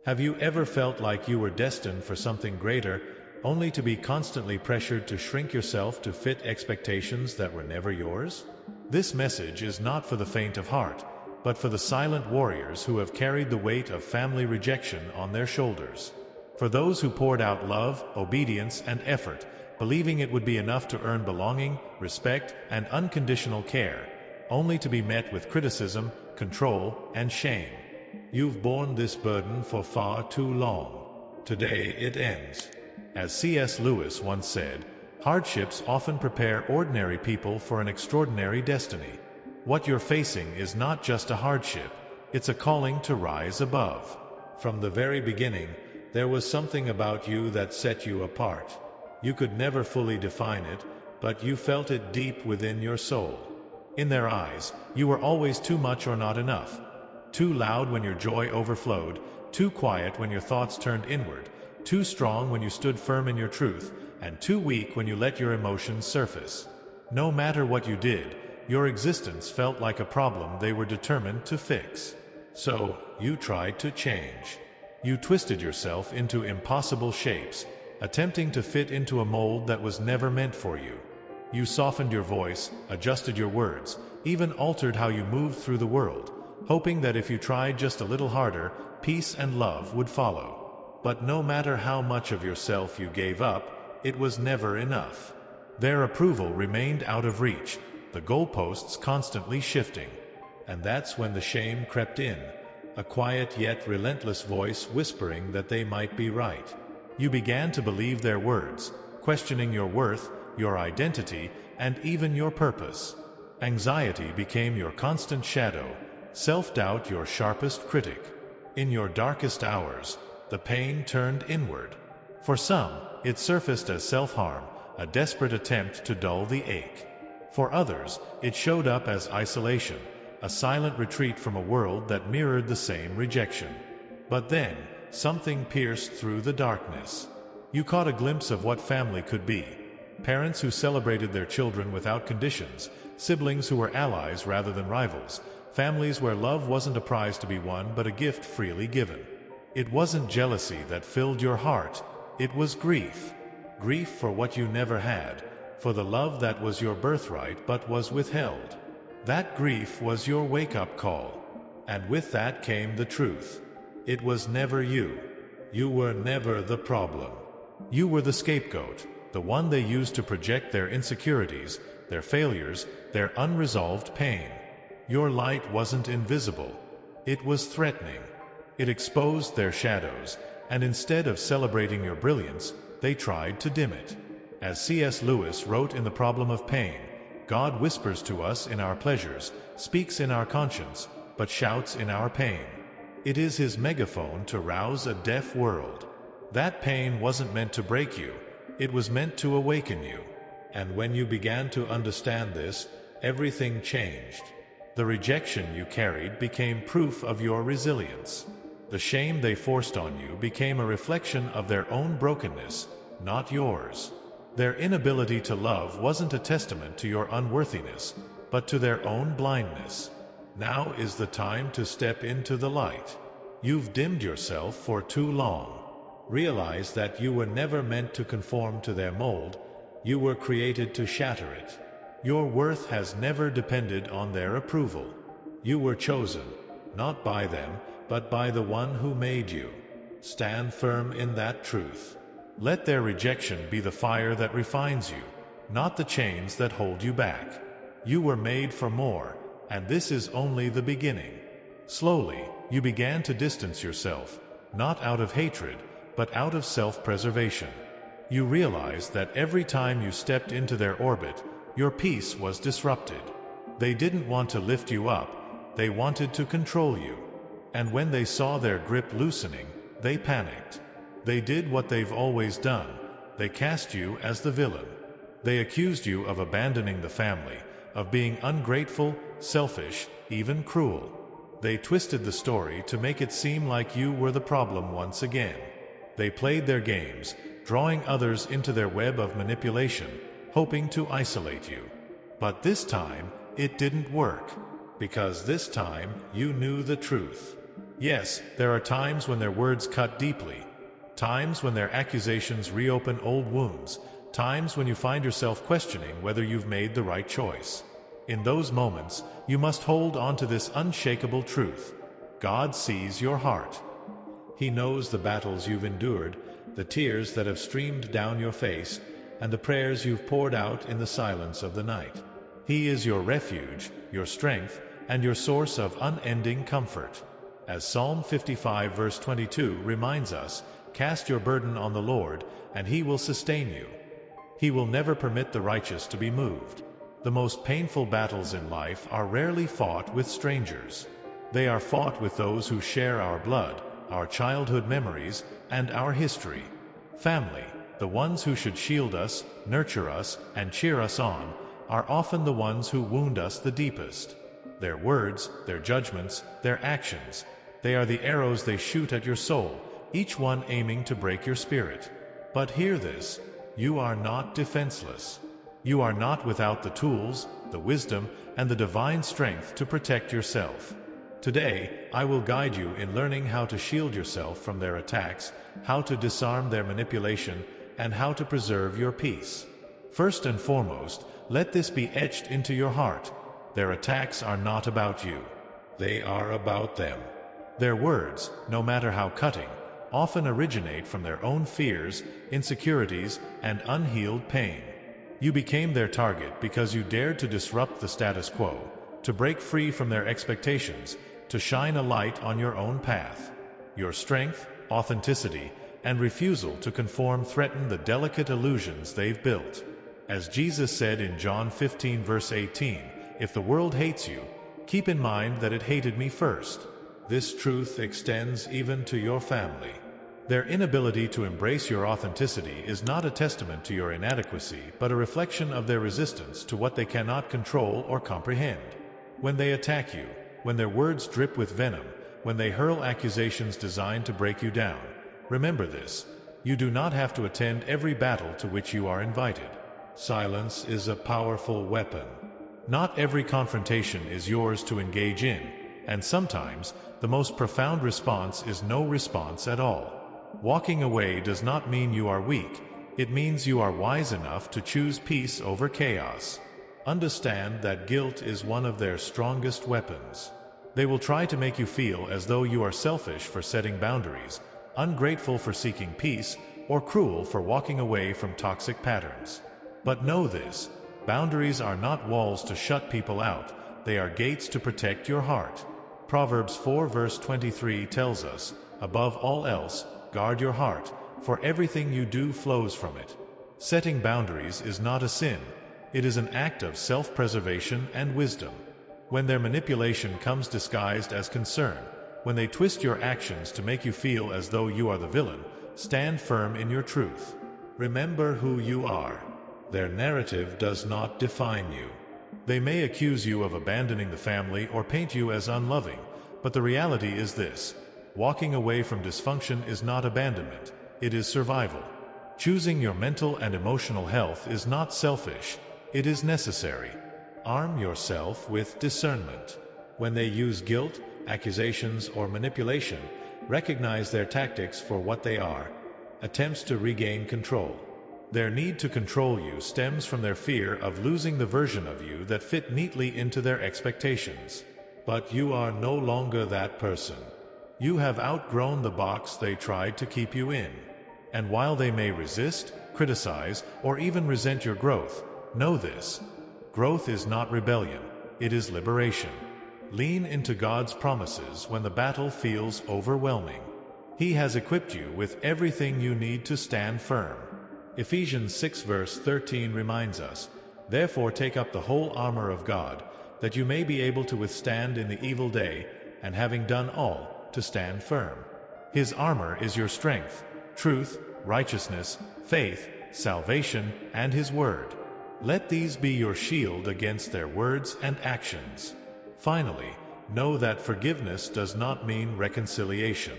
Have you ever felt like you were destined for something greater, only to be constantly pressured to shrink yourself to fit expectations that were never yours? This message is not for the faint of heart, but for the silent warriors who have carried the weight of family rejection on their shoulders. For those who poured out love, obedience, and effort, believing it would be enough to earn belonging, respect, and unconditional care, only to be met with criticism, control, and shame. You've borne this burden for far too long. Today it ends. As C.S.Lewis once said, hardships often prepare ordinary people for an extraordinary destiny. What you're facing is not just a hardship, it's a calling to rise above. From the very beginning, there was something about you that set you apart. You could never fully define it, but you felt it deep within your soul. In their eyes, you were always too much or not enough. Too loud when your joy overflowed, too quiet when your thoughts turned inward, too strong when you stood firm in your truth, and too weak when you let your emotions surface. No matter what you did, your existence felt like a problem they were determined to fix. So, you tried to change. You twisted yourself into impossible shapes, attempting to fit into a mold that was never meant for you. You softened your voice, adjusted your words, even altered how you moved through the world, hoping that if you tried just a little harder, peace and love would follow. But no matter how much of yourself you gave up, it was never enough. Their approval remained out of reach, the goalposts constantly shifting. And that's when the shame crept in, a quiet yet relentless voice whispering that they might be right. You began to believe their words, questioning your worth, your identity, and even your purpose. Anxiety became your constant shadow, self-doubt your sharpest critic. In your darkest hours, the pain turned inward. For some, it surfaced as self-harm, a desperate attempt to dull the ache. For others, it showed up as isolation, a silent retreat from a world that mirrored the same rejection. But then, something pierced through the darkness. You caught a glimpse of what family could be. Parents who celebrated their children without conditions, siblings who were allies rather than rivals, families where love wasn't a prize to be won but a gift freely given. It wasn't jealousy that filled your heart, it was grief. Grief for what you never had, for the love that was your birthright but was withheld. That grief was your wake-up call. And with that came the truth. It was never you. You were never the problem. You were the scapegoat, the one they used to project their insecurities, their failures, their unresolved pain. Your light wasn't invisible. It was threatening. It exposed their shadows, and instead of celebrating your brilliance, they tried to dim it. As C.S. Lewis wrote in The Problem of Pain, God whispers to us in our pleasures, speaks in our conscience, but shouts in our pain. It is his megaphone to rouse a deaf world. That pain wasn't meant to break you, it was meant to awaken you. And when you began to understand this, everything changed. The rejection you carried became proof of your resilience. The shame they forced on you became a reflection of their own brokenness, not yours. Their inability to love wasn't a testament to your unworthiness, but to their own blindness. Now is the time to step into the light. You've dimmed yourself for too long. Realize that you were never meant to conform to their mold, you were created to shatter it. Your worth has never depended on their approval. You were chosen, not by them, but by the one who made you. Stand firm in that truth. Let their rejection be the fire that refines you, not the chains that hold you back. You were made for more, and this is only the beginning. Slowly, you began to distance yourself, not out of hatred, but out of self-preservation. You realized that every time you stepped into their orbit, your peace was disrupted. They didn't want to lift you up, they wanted to control you. And when they saw their grip loosening, they panicked. They did what they've always done. They cast you as the villain. They accused you of abandoning the family, of being ungrateful, selfish, even cruel. They twisted the story to make it seem like you were the problem once again. They played their games, drawing others into their web of manipulation, hoping to isolate you. But this time, it didn't work. Because this time, you knew the truth. Yes, there are times when their words cut deeply, times when their accusations reopen old wounds, times when you find yourself questioning whether you've made the right choice. In those moments, you must hold on to this unshakable truth. God sees your heart. He knows the battles you've endured, the tears that have streamed down your face, and the prayers you've poured out in the silence of the night. He is your refuge, your strength, and your source of unending comfort. As Psalm 55 verse 22 reminds us, cast your burden on the Lord, and He will sustain you. He will never permit the righteous to be moved. The most painful battles in life are rarely fought with strangers. They are fought with those who share our blood, our childhood memories, and our history. Family, the ones who should shield us, nurture us, and cheer us on, are often the ones who wound us the deepest. Their words, their judgments, their actions, they are the arrows they shoot at your soul, each one aiming to break your spirit. But hear this, you are not defenseless. You are not without the tools, the wisdom, and the divine strength to protect yourself. Today, I will guide you in learning how to shield yourself from their attacks, how to disarm their manipulation, and how to preserve your peace. First and foremost, let this be etched into your heart. Their attacks are not about you. They are about them. Their words, no matter how cutting, often originate from their own fears, insecurities, and unhealed pain. You became their target because you dared to disrupt the status quo, to break free from their expectations, to shine a light on your own path. Your strength, authenticity, and refusal to conform threaten the delicate illusions they've built. As Jesus said in John 15 verse 18, if the world hates you, keep in mind that it hated me first. This truth extends even to your family. Their inability to embrace your authenticity is not a testament to your inadequacy, but a reflection of their resistance to what they cannot control or comprehend. When they attack you, when their words drip with venom, when they hurl accusations designed to break you down, remember this: you do not have to attend every battle to which you are invited. Silence is a powerful weapon. Not every confrontation is yours to engage in, and sometimes the most profound response is no response at all. Walking away does not mean you are weak. It means you are wise enough to choose peace over chaos. Understand that guilt is one of their strongest weapons. They will try to make you feel as though you are selfish for setting boundaries, ungrateful for seeking peace, or cruel for walking away from toxic patterns. But know this: boundaries are not walls to shut people out, they are gates to protect your heart. Proverbs 4 verse 23 tells us, above all else, guard your heart, for everything you do flows from it. Setting boundaries is not a sin, it is an act of self-preservation and wisdom. When their manipulation comes disguised as concern, when they twist your actions to make you feel as though you are the villain, stand firm in your truth. Remember who you are. Their narrative does not define you. They may accuse you of abandoning the family or paint you as unloving, but the reality is this: walking away from dysfunction is not abandonment, it is survival. Choosing your mental and emotional health is not selfish, it is necessary. Arm yourself with discernment. When they use guilt, accusations, or manipulation, recognize their tactics for what they are: attempts to regain control. Their need to control you stems from their fear of losing the version of you that fit neatly into their expectations. But you are no longer that person. You have outgrown the box they tried to keep you in. And while they may resist, criticize, or even resent your growth, know this: growth is not rebellion, it is liberation. Lean into God's promises when the battle feels overwhelming. He has equipped you with everything you need to stand firm. Ephesians 6 verse 13 reminds us, therefore take up the whole armor of God, that you may be able to withstand in the evil day, and having done all, to stand firm. His armor is your strength, truth, righteousness, faith, salvation, and His word. Let these be your shield against their words and actions. Finally, know that forgiveness does not mean reconciliation.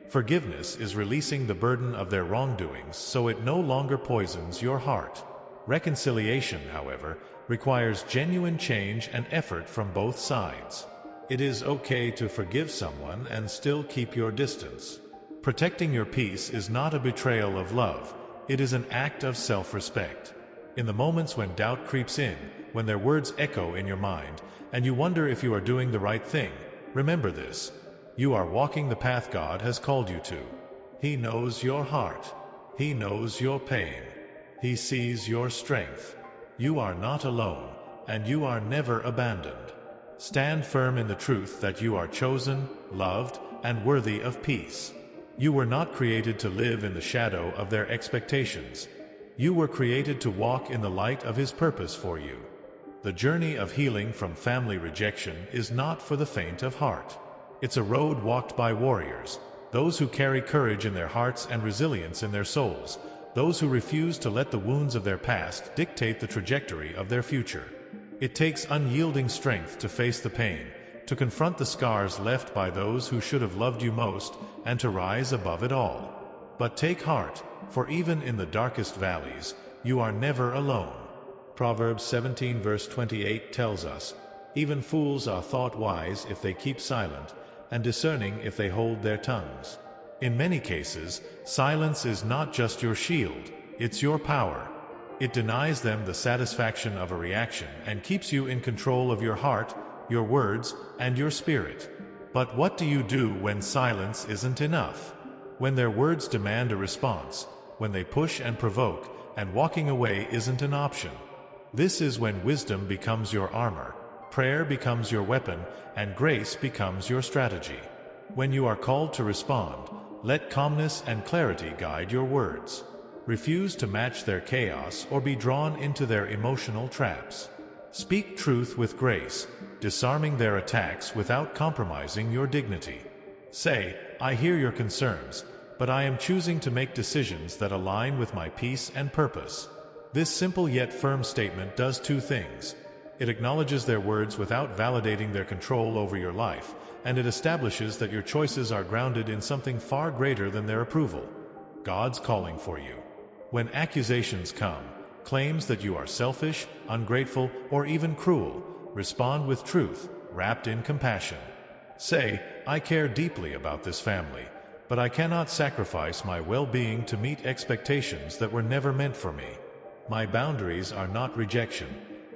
Forgiveness is releasing the burden of their wrongdoings so it no longer poisons your heart. Reconciliation, however, requires genuine change and effort from both sides. It is okay to forgive someone and still keep your distance. Protecting your peace is not a betrayal of love, it is an act of self-respect. In the moments when doubt creeps in, when their words echo in your mind, and you wonder if you are doing the right thing, remember this: you are walking the path God has called you to. He knows your heart. He knows your pain. He sees your strength. You are not alone, and you are never abandoned. Stand firm in the truth that you are chosen, loved, and worthy of peace. You were not created to live in the shadow of their expectations. You were created to walk in the light of His purpose for you. The journey of healing from family rejection is not for the faint of heart. It's a road walked by warriors, those who carry courage in their hearts and resilience in their souls, those who refuse to let the wounds of their past dictate the trajectory of their future. It takes unyielding strength to face the pain, to confront the scars left by those who should have loved you most, and to rise above it all. But take heart, for even in the darkest valleys, you are never alone. Proverbs 17 verse 28 tells us, "Even fools are thought wise if they keep silent, and discerning if they hold their tongues." In many cases, silence is not just your shield, it's your power. It denies them the satisfaction of a reaction and keeps you in control of your heart, your words, and your spirit. But what do you do when silence isn't enough? When their words demand a response, when they push and provoke, and walking away isn't an option? This is when wisdom becomes your armor, prayer becomes your weapon, and grace becomes your strategy. When you are called to respond, let calmness and clarity guide your words. Refuse to match their chaos or be drawn into their emotional traps. Speak truth with grace, disarming their attacks without compromising your dignity. Say, "I hear your concerns, but I am choosing to make decisions that align with my peace and purpose." This simple yet firm statement does two things. It acknowledges their words without validating their control over your life, and it establishes that your choices are grounded in something far greater than their approval: God's calling for you. When accusations come, claims that you are selfish, ungrateful, or even cruel, respond with truth, wrapped in compassion. Say, "I care deeply about this family, but I cannot sacrifice my well-being to meet expectations that were never meant for me. My boundaries are not rejection.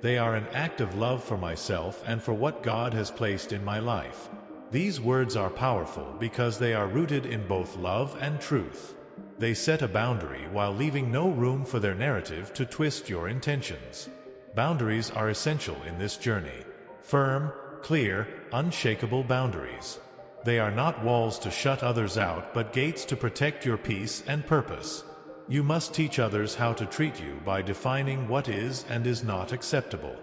They are an act of love for myself and for what God has placed in my life." These words are powerful because they are rooted in both love and truth. They set a boundary while leaving no room for their narrative to twist your intentions. Boundaries are essential in this journey. Firm, clear, unshakable boundaries. They are not walls to shut others out, but gates to protect your peace and purpose. You must teach others how to treat you by defining what is and is not acceptable.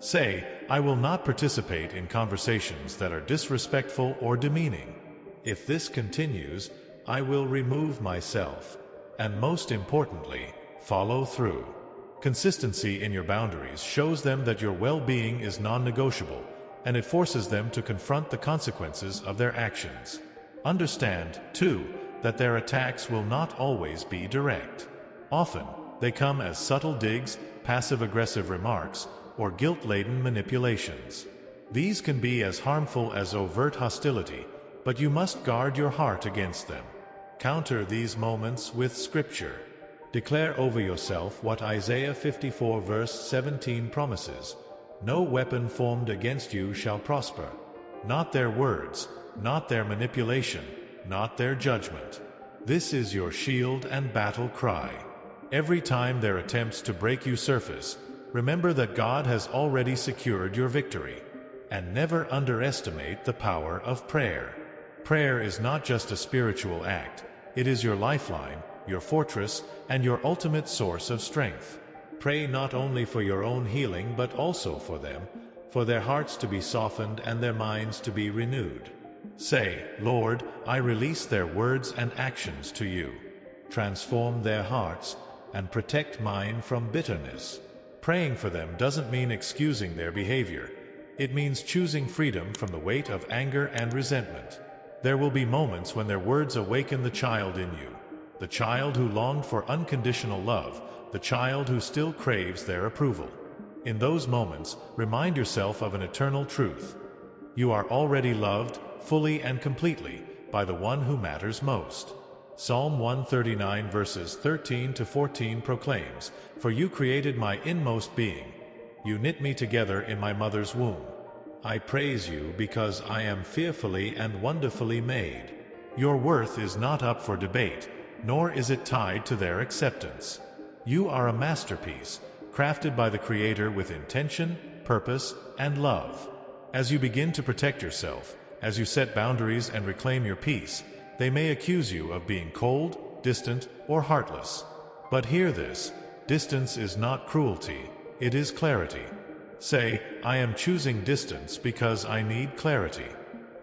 Say, "I will not participate in conversations that are disrespectful or demeaning. If this continues, I will remove myself." And most importantly, follow through. Consistency in your boundaries shows them that your well-being is non-negotiable, and it forces them to confront the consequences of their actions. Understand, too, that their attacks will not always be direct. Often, they come as subtle digs, passive-aggressive remarks, or guilt-laden manipulations. These can be as harmful as overt hostility, but you must guard your heart against them. Counter these moments with Scripture. Declare over yourself what Isaiah 54 verse 17 promises: "No weapon formed against you shall prosper." Not their words, not their manipulation, not their judgment. This is your shield and battle cry. Every time their attempts to break you surface, remember that God has already secured your victory. And never underestimate the power of prayer. Prayer is not just a spiritual act, it is your lifeline, your fortress, and your ultimate source of strength. Pray not only for your own healing but also for them, for their hearts to be softened and their minds to be renewed. Say, "Lord, I release their words and actions to you. Transform their hearts, and protect mine from bitterness." Praying for them doesn't mean excusing their behavior. It means choosing freedom from the weight of anger and resentment. There will be moments when their words awaken the child in you, the child who longed for unconditional love, the child who still craves their approval. In those moments, remind yourself of an eternal truth. You are already loved, fully and completely, by the one who matters most. Psalm 139 verses 13 to 14 proclaims, "For you created my inmost being. You knit me together in my mother's womb. I praise you because I am fearfully and wonderfully made." Your worth is not up for debate, nor is it tied to their acceptance. You are a masterpiece, crafted by the Creator with intention, purpose, and love. As you begin to protect yourself, as you set boundaries and reclaim your peace, they may accuse you of being cold, distant, or heartless. But hear this: distance is not cruelty, it is clarity. Say, "I am choosing distance because I need clarity.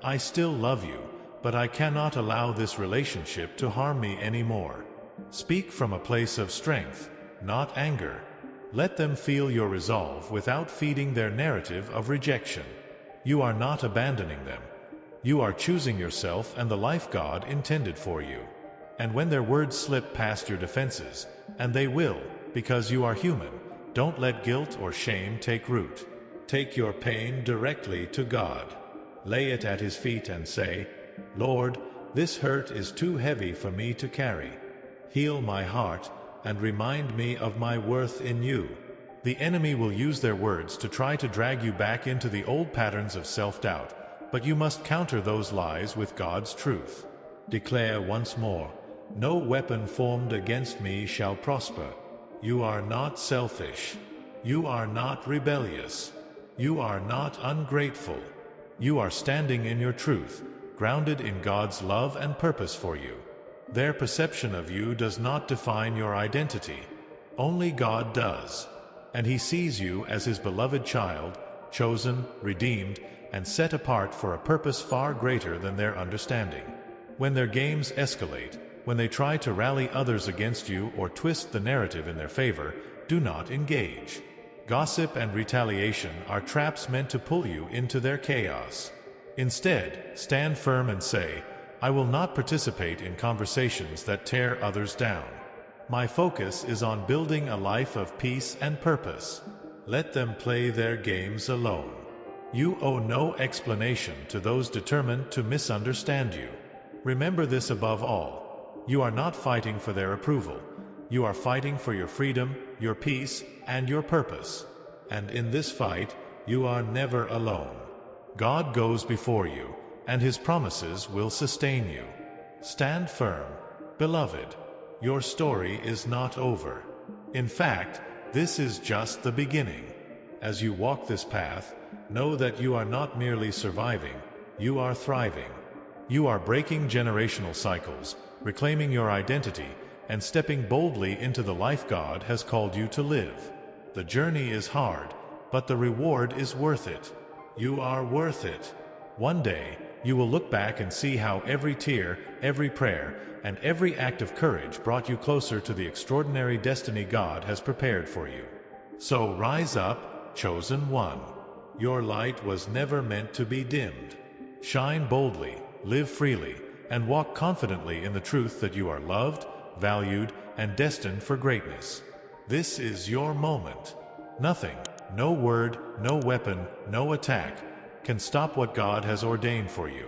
I still love you, but I cannot allow this relationship to harm me anymore." Speak from a place of strength, not anger. Let them feel your resolve without feeding their narrative of rejection. You are not abandoning them. You are choosing yourself and the life God intended for you. And when their words slip past your defenses, and they will, because you are human, don't let guilt or shame take root. Take your pain directly to God. Lay it at His feet and say, "Lord, this hurt is too heavy for me to carry. Heal my heart and remind me of my worth in you." The enemy will use their words to try to drag you back into the old patterns of self-doubt, but you must counter those lies with God's truth. Declare once more, "No weapon formed against me shall prosper." You are not selfish. You are not rebellious. You are not ungrateful. You are standing in your truth, grounded in God's love and purpose for you. Their perception of you does not define your identity. Only God does. And He sees you as His beloved child, chosen, redeemed, and set apart for a purpose far greater than their understanding. When their games escalate, when they try to rally others against you or twist the narrative in their favor, do not engage. Gossip and retaliation are traps meant to pull you into their chaos. Instead, stand firm and say, "I will not participate in conversations that tear others down. My focus is on building a life of peace and purpose." Let them play their games alone. You owe no explanation to those determined to misunderstand you. Remember this above all: you are not fighting for their approval. You are fighting for your freedom, your peace, and your purpose. And in this fight, you are never alone. God goes before you, and His promises will sustain you. Stand firm, beloved. Your story is not over. In fact, this is just the beginning. As you walk this path, know that you are not merely surviving, you are thriving. You are breaking generational cycles, reclaiming your identity, and stepping boldly into the life God has called you to live. The journey is hard, but the reward is worth it. You are worth it. One day, you will look back and see how every tear, every prayer, and every act of courage brought you closer to the extraordinary destiny God has prepared for you. So rise up, chosen one. Your light was never meant to be dimmed. Shine boldly, live freely, and walk confidently in the truth that you are loved, valued, and destined for greatness. This is your moment. Nothing, no word, no weapon, no attack, can stop what God has ordained for you.